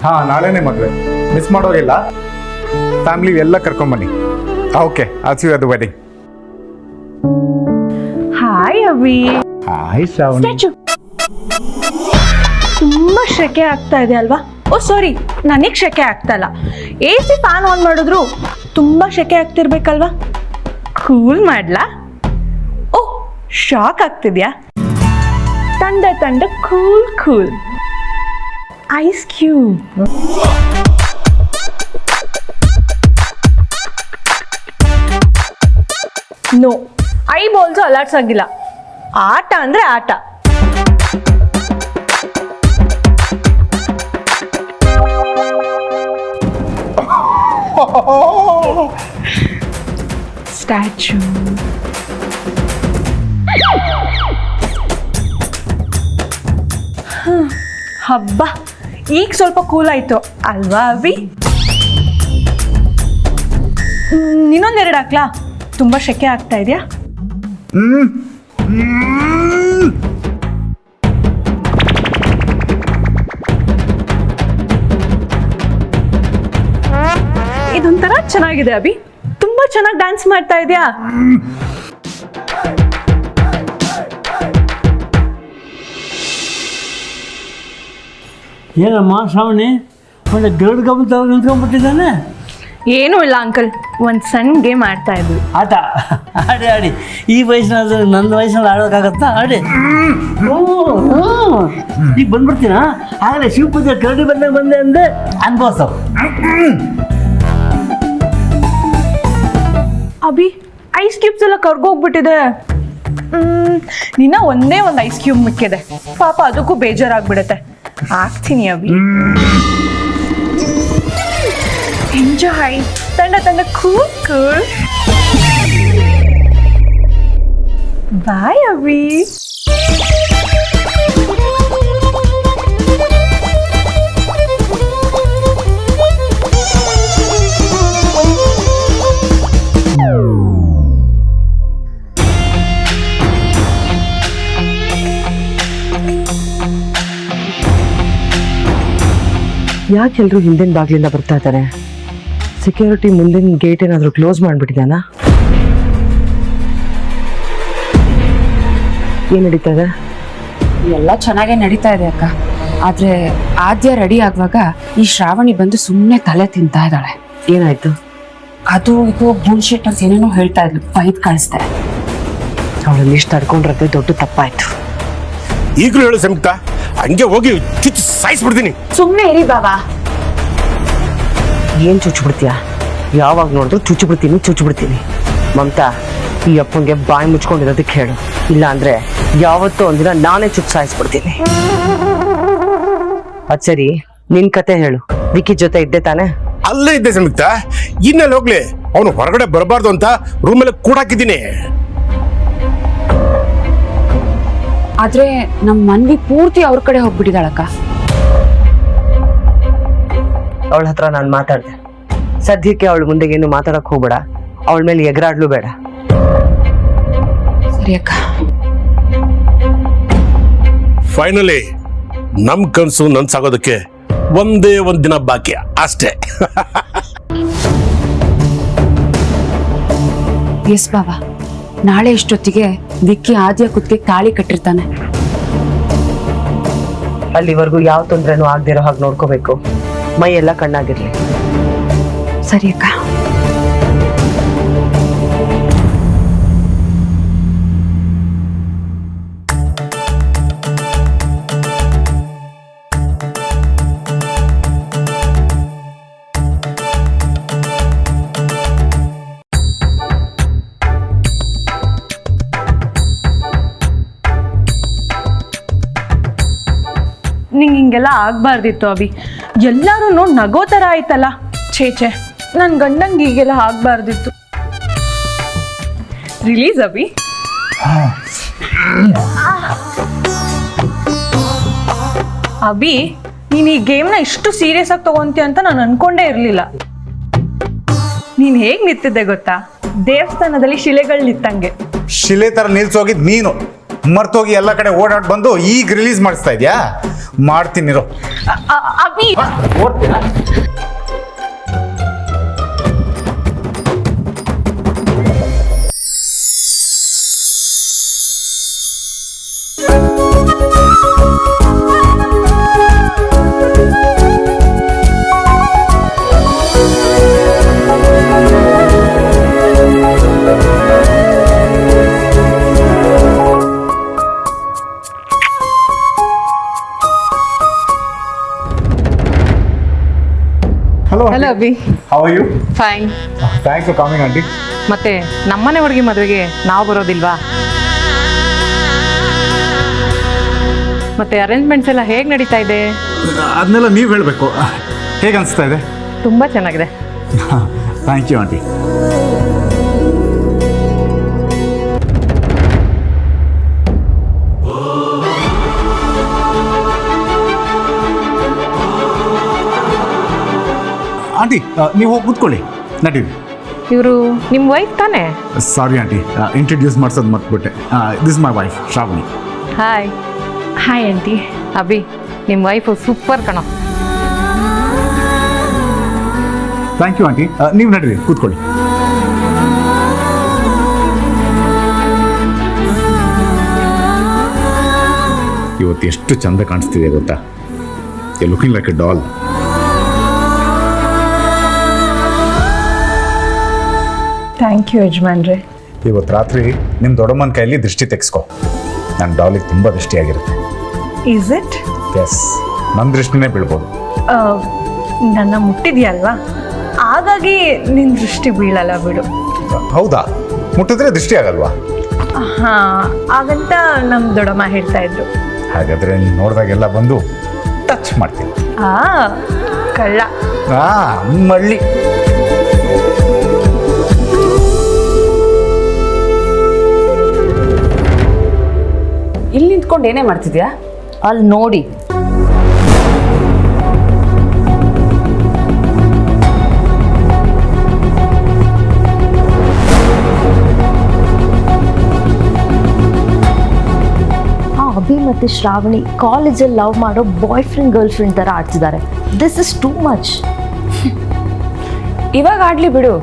ಹಾಂ ನಾಳೆನೇ ಮದುವೆ, ಮಿಸ್ ಮಾಡೋಗಿಲ್ಲ. ಫ್ಯಾಮಿಲಿ ಎಲ್ಲ ಕರ್ಕೊಂಬನ್ನಿ. Okay, all see you at the wedding. Hi Avi. Hi Shravani. ತುಂಬಾ ಶೆಕೆ ಆಗ್ತಾ ಇದೆ ಅಲ್ವಾ? ಓ ಸಾರಿ, ನನಗೆ ಶೆಕೆ ಆಗ್ತಾ ಇಲ್ಲ. AC ಫ್ಯಾನ್ ಆನ್ ಮಾಡಿದ್ರು ತುಂಬಾ ಶೆಕೆ ಆಗ್ತಿರ್ಬೇಕಲ್ವಾ? ಕೂಲ್ ಮಾಡ್ಲಾ? ಓ ಶಾಕ್ ಆಗ್ತಿದ್ಯಾ? ತಂಡ ತಂಡ cool cool ice cube. No, I balls ಅಲಾಡ್ಸಂಗಿಲ್ಲ. ಆಟ ಅಂದ್ರೆ ಆಟ. ಸ್ಟ್ಯಾಚ್ಯೂ. ಹಬ್ಬ, ಈಗ ಸ್ವಲ್ಪ ಕೂಲ್ ಆಯ್ತು ಅಲ್ವಾ ಅವಿ? ಇನ್ನೊಂದೆರಡು ಹಾಕ್ಲಾ? ತುಂಬಾ ಶೆಕೆ ಆಗ್ತಾ ಇದೆಯಾ? ಇದೊಂಥರ ಚೆನ್ನಾಗಿದೆ ಅಭಿ, ತುಂಬಾ ಚೆನ್ನಾಗಿ ಡ್ಯಾನ್ಸ್ ಮಾಡ್ತಾ ಇದೆಯಾ? ಏನಮ್ಮ ಶ್ರಾವಣಿ, ಒಳ್ಳೆ ಗರುಡ್ ಗಮನ ನಿಂತ್ಕೊಂಡ್ಬಿಟ್ಟಿದ್ದಾನೆ. ಏನೂ ಇಲ್ಲ ಅಂಕಲ್, ಒಂದು ಸಣ್ಣ ಗೇಮ್ ಆಡ್ತಾ ಇದ್ವಿ. ಆಟ ಆಡಿ ಆಡಿ ಈ ವಯಸ್ಸಿನಾದ್ರೆ ನನ್ನ ವಯಸ್ಸಿನಲ್ಲಿ ಆಡೋಕ್ಕಾಗತ್ತಾ? ಆಡಿ. ಈಗ ಬಂದ್ಬಿಡ್ತೀನಾ? ಆಗಲೇ ಶಿವಪೂಜೆ ಕರಡಿ ಬಂದೆ ಅಂದೆ ಅನ್ಭವಿಸೋ. ಅಭಿ, ಐಸ್ ಕ್ಯೂಬ್ಸ್ ಎಲ್ಲ ಕರ್ಗೋಗ್ಬಿಟ್ಟಿದೆ. ನಿನ್ನ ಒಂದೇ ಒಂದು ಐಸ್ ಕ್ಯೂಬ್ ಮಿಕ್ಕಿದೆ, ಪಾಪ ಅದಕ್ಕೂ ಬೇಜಾರಾಗ್ಬಿಡುತ್ತೆ. ಆಗ್ತೀನಿ ಅಭಿ. ಎಂಜಾಯ್. ತಂಡ ತಂಡ ಕೂಲ್ ಕೂಲ್. ಬಾಯ್ ಅಭಿ. ಯಾಕೆ ಎಲ್ರು ಹಿಂದಿನ ಬಾಗ್ಲಿಂದ ಬರ್ತಾ ಇದ್ದಾರೆ? ಸೆಕ್ಯೂರಿಟಿ ಮುಂದಿನ ಗೇಟ್ ಏನಾದರೂ ಕ್ಲೋಸ್ ಮಾಡಿಬಿಟ್ಟಿದ್ದಾನಾ? ಏನು ನಡೀತಾ ಇದೆ? ಎಲ್ಲ ಚೆನ್ನಾಗೇ ನಡೀತಾ ಇದೆ ಅಕ್ಕ. ಆದ್ರೆ ಆದ್ಯ ರೆಡಿ ಆಗುವಾಗ ಈ ಶ್ರಾವಣಿ ಬಂದು ಸುಮ್ಮನೆ ತಲೆ ತಿಂತಾ ಇದ್ದಾಳೆ. ಏನಾಯ್ತು? ಅದು ಇದು ಬುಲ್ಶಿಟ್ ಅಂತ ಏನೇನೋ ಹೇಳ್ತಾ ಇದ್ಲು, ಬೈದ್ ಕಳಿಸ್ದೆ. ಅವಳಲ್ಲಿ ಇಷ್ಟು ತಡ್ಕೊಂಡ್ರದ್ದೇ ದೊಡ್ಡ ತಪ್ಪಾಯ್ತು. ಈಗಲೂ ಹೇಳು ಸಂಯುಕ್ತ, ಹಂಗೆ ಹೋಗಿ ಚುಚ್ಚಿ ಸಾಯಿಸ್ಬಿಡ್ತೀನಿ. ಸುಮ್ಮನೆ ಇರಿ ಬಾಬಾ. ಏನು ಚುಚ್ಚಿಬಿಡ್ತೀಯ? ಯಾವಾಗ ನೋಡಿದ್ರು ಚುಚ್ಚಿಬಿಡ್ತೀನಿ. ಮಮತಾ, ಈ ಅಪ್ಪಂಗೆ ಬಾಯಿ ಮುಚ್ಕೊಂಡಿರೋದಕ್ಕೆ ಹೇಳು, ಇಲ್ಲ ಅಂದ್ರೆ ಯಾವತ್ತೋ ಒಂದಿನ ನಾನೇ ಚುಚ್ಚಿ ಸಾಯಿಸ್ಬಿಡ್ತೀನಿ. ಅದ್ ಸರಿ, ನಿನ್ ಕತೆ ಹೇಳು. ವಿಕಿ ಜೊತೆ ಇದ್ದೆ ತಾನೆ? ಅಲ್ಲೇ ಇದ್ದೆ ಸಂಯುಕ್ತ. ಇನ್ನೆಲ್ಲ ಹೋಗ್ಲಿ, ಅವನು ಹೊರಗಡೆ ಬರಬಾರ್ದು ಅಂತ ರೂಮಲ್ಲಿ ಕೂಡಾಕಿದ್ದೀನಿ. ಆದ್ರೆ ನಮ್ ಮನ್ವಿ ಪೂರ್ತಿ ಅವ್ರ ಕಡೆ ಹೋಗ್ಬಿಟ್ಟಿದಾಳಕ್ಕ. ಅವಳ ಹತ್ರ ನಾನು ಮಾತಾಡ್ದೆ. ಸದ್ಯಕ್ಕೆ ಅವಳ ಮುಂದೆ ಏನು ಮಾತಾಡಕ್ ಹೋಗ್ಬೇಡ, ಅವಳ ಮೇಲೆ ಎಗರಾಡ್ಲು ಬೇಡ. ಸರಿ ಅಕ್ಕ. ಫೈನಲಿ ನಮ್ ಕನ್ಸು ನನ್ಸಾಗೋದಕ್ಕೆ ಒಂದೇ ಒಂದ್ ದಿನ ಬಾಕಿ ಅಷ್ಟೇ. ಎಸ್ ಬಾಬಾ, ನಾಳೆ ಇಷ್ಟೊತ್ತಿಗೆ ವಿಕ್ಕಿ ಆದ್ಯ ಕುತ್ತಿಗೆ ತಾಳಿ ಕಟ್ಟಿರ್ತಾನೆ. ಅಲ್ಲಿವರೆಗೂ ಯಾವ ತೊಂದ್ರೆನೂ ಆಗದಿರೋ ಹಾಗೆ ನೋಡ್ಕೋಬೇಕು. ಮೈ ಎಲ್ಲ ಕಣ್ಣಾಗಿರ್ಲಿ. ಸರಿ ಅಕ್ಕ. ನಿಂಗೆ ಹಿಂಗೆಲ್ಲ ಆಗ್ಬಾರ್ದಿತ್ತು ಅಭಿ. ಎಲ್ಲರೂ ನಗೋ ಥರ ಆಯ್ತಲ್ಲ. ಛೇ, ನನ್ನ ಗಂಡಂಗೆ ಹೀಗೆಲ್ಲ ಆಗ್ಬಾರ್ದಿತ್ತು. ರಿಲೀಸ್ ಅಭಿ. ಅಭಿ, ನೀನು ಈ ಗೇಮ್ನ ಇಷ್ಟು ಸೀರಿಯಸ್ ಆಗಿ ತಗೊಂತೀಯ ಅಂತ ನಾನು ಅನ್ಕೊಂಡೇ ಇರಲಿಲ್ಲ. ನೀನು ಹೇಗೆ ನಿಂತಿದ್ದೆ ಗೊತ್ತಾ? ದೇವಸ್ಥಾನದಲ್ಲಿ ಶಿಲೆಗಳು ನಿಂತಂಗೆ. ಶಿಲೆ ಥರ ನಿಲ್ಸೋಗಿದ್ ನೀನು. ಮರ್ತೋಗಿ ಎಲ್ಲ ಕಡೆ ಓಡಾಡ್ ಬಂದು ಈಗ ರಿಲೀಸ್ ಮಾಡಿಸ್ತಾ ಇದೆಯಾ? ಮಾಡ್ತೀನಿರೋ. Abhi hello hello Abhi, how are you? Fine. Thanks for coming aunty. ಮತ್ತೆ ನಮ್ಮನೆ ಹುಡುಗಿ ಮದುವೆಗೆ ನಾವು ಬರೋದಿಲ್ವಾ? ಮತ್ತೆ ಅರೇಂಜ್ಮೆಂಟ್ಸ್ ಎಲ್ಲ ಹೇಗೆ ನಡೀತಾ ಇದೆ? ಅದನ್ನೆಲ್ಲ ನೀವು ಹೇಳಬೇಕು. ಹೇಗೆ ಅನಿಸ್ತಾ ಇದೆ? ತುಂಬಾ ಚೆನ್ನಾಗಿದೆ. Thank you aunty. ಆಂಟಿ ನೀವು ಹೋಗಿ ಕೂತ್ಕೊಳ್ಳಿ, ನಡೀರಿ. ಇವರು ನಿಮ್ಮ ವೈಫ್ ತಾನೇ? ಸಾರಿ ಆಂಟಿ, ಇಂಟ್ರಡ್ಯೂಸ್ ಮಾಡ್ಸೋದು ಮರ್ತ್ಬಿಟ್ಟೆ. This my wife Shravani. Hi. Hi aunty. Abhi, ನಿಮ್ಮ ವೈಫು ಸೂಪರ್ ಕಣೋ. Thank you aunty. ನೀವು ನಡೀರಿ, ಕೂತ್ಕೊಳ್ಳಿ. ಇವತ್ತು ಎಷ್ಟು ಚಂದ ಕಾಣಿಸ್ತಿದೆ ಗೊತ್ತಾ? You looking like a doll. Thank you ಯಜಮಾನ್ರೆ. ಇವತ್ತು ರಾತ್ರಿ ನಿಮ್ಮ ದೊಡ್ಡಮ್ಮನ ಕೈಯಲ್ಲಿ ದೃಷ್ಟಿ ತೆಗೆಸ್ಕೊ. ನನ್ನ ಡಾಲಿಗೆ ತುಂಬ ದೃಷ್ಟಿಯಾಗಿರುತ್ತೆ. Is it? ಎಸ್, ನನ್ನ ದೃಷ್ಟಿನೇ ಬೀಳ್ಬೋದು. ನನ್ನ ಮುಟ್ಟಿದ್ಯಲ್ವಾ, ಹಾಗಾಗಿ ನಿನ್ನ ದೃಷ್ಟಿ ಬೀಳಲ್ಲ ಬಿಡು. ಹೌದಾ? ಮುಟ್ಟಿದ್ರೆ ದೃಷ್ಟಿ ಆಗಲ್ವಾ? ಹಾಂ, ಹಾಗಂತ ನಮ್ಮ ದೊಡ್ಡಮ್ಮ ಹೇಳ್ತಾ ಇದ್ರು. ಹಾಗಾದರೆ ನೀನು ನೋಡಿದಾಗೆಲ್ಲ ಬಂದು ಟಚ್ ಮಾಡ್ತೀನಿ. ಕಳ್ಳ. ಮಳ್ಳಿ. ಇಲ್ಲಿ ನಿಂತ್ಕೊಂಡು ಏನೇ ಮಾಡ್ತಿದ್ಯಾ? ಅಲ್ಲಿ ನೋಡಿ. ಅಭಿ ಮತ್ತು ಶ್ರಾವಣಿ ಕಾಲೇಜಲ್ಲಿ ಲವ್ ಮಾಡೋ ಬಾಯ್ ಫ್ರೆಂಡ್ ಗರ್ಲ್ ಫ್ರೆಂಡ್ ಥರ ಆಡ್ತಿದ್ದಾರೆ. This is too much. ಇವಾಗ ಆಡ್ಲಿ ಬಿಡು,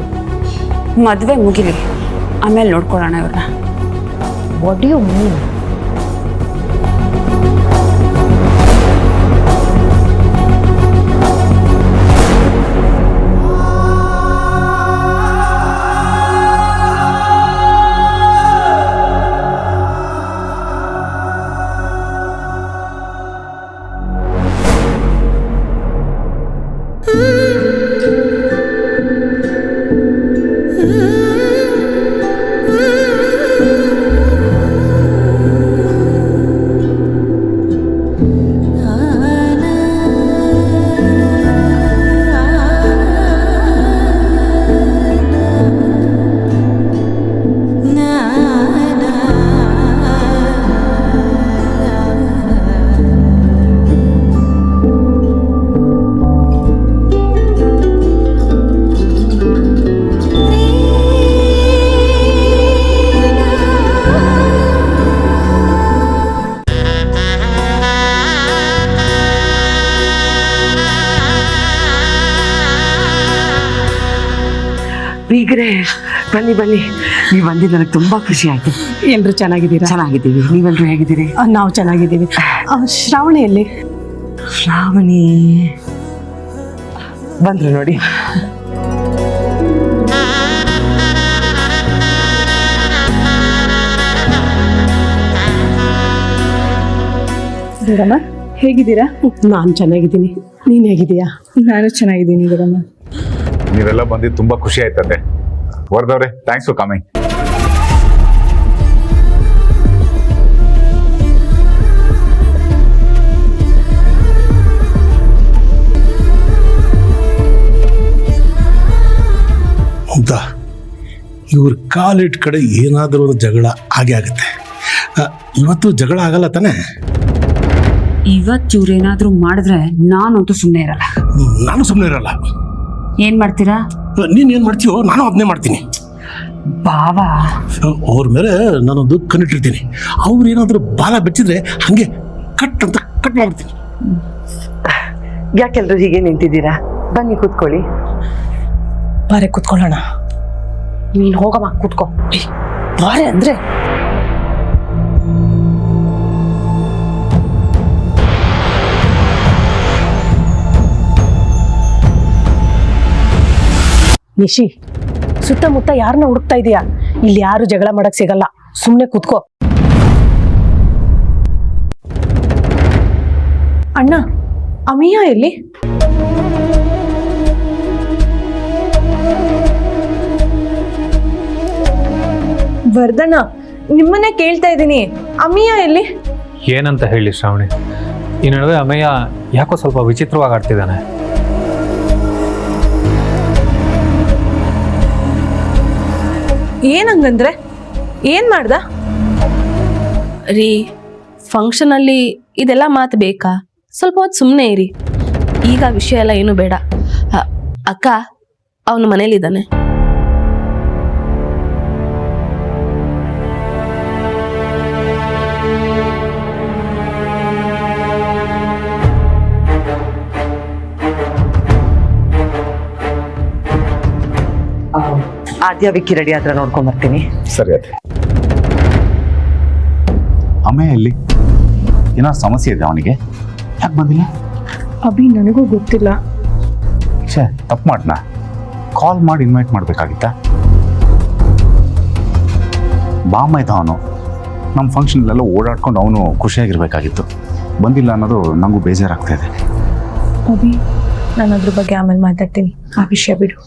ಮದುವೆ ಮುಗಿಲಿ, ಆಮೇಲೆ ನೋಡ್ಕೊಳ್ಳೋಣ ಇವ್ರನ್ನ. What do you mean? ಬೀಗ್ರೆ, ಬನ್ನಿ ಬನ್ನಿ. ನೀವು ಬಂದಿದ್ದು ನನಗೆ ತುಂಬ ಖುಷಿ ಆಯಿತು. ಎಲ್ಲರೂ ಚೆನ್ನಾಗಿದ್ದೀರಾ? ಚೆನ್ನಾಗಿದ್ದೀವಿ. ನೀವೆಲ್ಲರೂ ಹೇಗಿದ್ದೀರಿ? ನಾವು ಚೆನ್ನಾಗಿದ್ದೀವಿ. ಶ್ರಾವಣಿಯಲ್ಲಿ? ಶ್ರಾವಣಿ ಬಂದ್ರು ನೋಡಿ. ದೊಡ್ಡಮ್ಮ ಹೇಗಿದ್ದೀರಾ? ನಾನು ಚೆನ್ನಾಗಿದ್ದೀನಿ. ನೀನು ಹೇಗಿದ್ದೀಯಾ? ನಾನು ಚೆನ್ನಾಗಿದ್ದೀನಿ ದೊಡ್ಡಮ್ಮ. ನೀವೆಲ್ಲ ಬಂದಿದ್ದು ತುಂಬ ಖುಷಿ ಆಯ್ತದೆ. ವರ್ದವ್ರೆ, ಥ್ಯಾಂಕ್ಸ್ ಫಾರ್ ಕಮಿಂಗ್. ಹೌದಾ? ಇವ್ರ ಕಾಲಿಟ್ಟ ಕಡೆ ಏನಾದರೂ ಒಂದು ಜಗಳ ಆಗೇ ಆಗುತ್ತೆ. ಇವತ್ತು ಜಗಳ ಆಗಲ್ಲ ತಾನೇ? ಇವತ್ತು ಇವ್ರೇನಾದ್ರೂ ಮಾಡಿದ್ರೆ ನಾನಂತೂ ಸುಮ್ಮನೆ ಇರಲ್ಲ. ನಾನು ಸುಮ್ಮನೆ ಇರಲ್ಲ. ಏನ್ ಮಾಡ್ತೀರಾ? ನೀನು ಏನು ಮಾಡ್ತೀಯೋ ನಾನು ಅದನ್ನೇ ಮಾಡ್ತೀನಿ. ಬಾವಾ ಅವ್ರ ಮೇಲೆ ನಾನೊಂದು ಕಣ್ಣಿಟ್ಟಿರ್ತೀನಿ. ಅವ್ರು ಏನಾದರೂ ಬಾಲ ಬೆಚ್ಚಿದ್ರೆ ಹಾಗೆ ಕಟ್ ಅಂತ ಕಟ್ ಮಾಡ್ತೀನಿ. ಯಾಕೆಲ್ರು ಹೀಗೆ ನಿಂತಿದ್ದೀರಾ? ಬನ್ನಿ ಕೂತ್ಕೊಳ್ಳಿ. ಬಾರೆ ಕೂತ್ಕೊಳ್ಳೋಣ. ನೀನು ಹೋಗಮ್ಮ ಕೂತ್ಕೋ. ಬಾರೆ ಅಂದ್ರೆ ನಿಶಿ, ಸುತ್ತಮುತ್ತ ಯಾರನ್ನ ಹುಡುಕ್ತಾ ಇದೀಯಾ? ಇಲ್ಲಿ ಯಾರು ಜಗಳ ಮಾಡಕ್ ಸಿಗಲ್ಲ, ಸುಮ್ನೆ ಕೂತ್ಕೋ. ಅಣ್ಣ, ಅಮಿಯಾ ಎಲ್ಲಿ? ವರ್ಧನ, ನಿಮ್ಮನ್ನೇ ಕೇಳ್ತಾ ಇದ್ದೀನಿ, ಅಮಿಯಾ ಎಲ್ಲಿ? ಏನಂತ ಹೇಳಿ ಶ್ರಾವಣಿ, ಈ ನಡುವೆ ಅಮಯ್ಯ ಯಾಕೋ ಸ್ವಲ್ಪ ವಿಚಿತ್ರವಾಗಿ ಆಡ್ತಿದ್ದಾನೆ. ಏನಂಗಂದ್ರೆ ಏನ್ ಮಾಡ್ದ? ರೀ, ಫಂಕ್ಷನಲ್ಲಿ ಇದೆಲ್ಲ ಮಾತು ಬೇಕಾ? ಸ್ವಲ್ಪ ಹೊತ್ತು ಸುಮ್ಮನೆ ಇರಿ. ಈಗ ವಿಷಯ ಎಲ್ಲ ಏನು ಬೇಡ. ಅಕ್ಕ, ಅವನು ಮನೇಲಿದ್ದಾನೆ. ಆದ್ಯ ವಿಕ್ಕಿ ರೆಡಿ ಆದ್ರೆ ನೋಡ್ಕೊಂಡ್ ಬರ್ತೀನಿ. ಸರಿ ಅದೇ. ಅಮ್ಮಯ್ಯ ಎಲ್ಲಿ? ಏನಾದ್ರು ಸಮಸ್ಯೆ ಇದೆ ಅವನಿಗೆ? ಯಾಕೆ ಬಂದಿಲ್ಲ? ಅಭಿ, ನನಗೂ ಗೊತ್ತಿಲ್ಲ. ಛೇ, ತಪ್ಪು ಮಾಡ್ನಾ? ಕಾಲ್ ಮಾಡಿ ಇನ್ವೈಟ್ ಮಾಡಬೇಕಾಗಿತ್ತಾ? ಬಾಮ ಇದ್ದ ಅವನು. ನಮ್ಮ ಫಂಕ್ಷನ್ಲೆಲ್ಲ ಓಡಾಡ್ಕೊಂಡು ಅವನು ಖುಷಿಯಾಗಿರ್ಬೇಕಾಗಿತ್ತು. ಬಂದಿಲ್ಲ ಅನ್ನೋದು ನನಗೂ ಬೇಜಾರಾಗ್ತಾ ಇದೆ. ಅಭಿ, ನಾನು ಅದ್ರ ಬಗ್ಗೆ ಆಮೇಲೆ ಮಾತಾಡ್ತೀನಿ, ಆ ವಿಷಯ ಬಿಡು.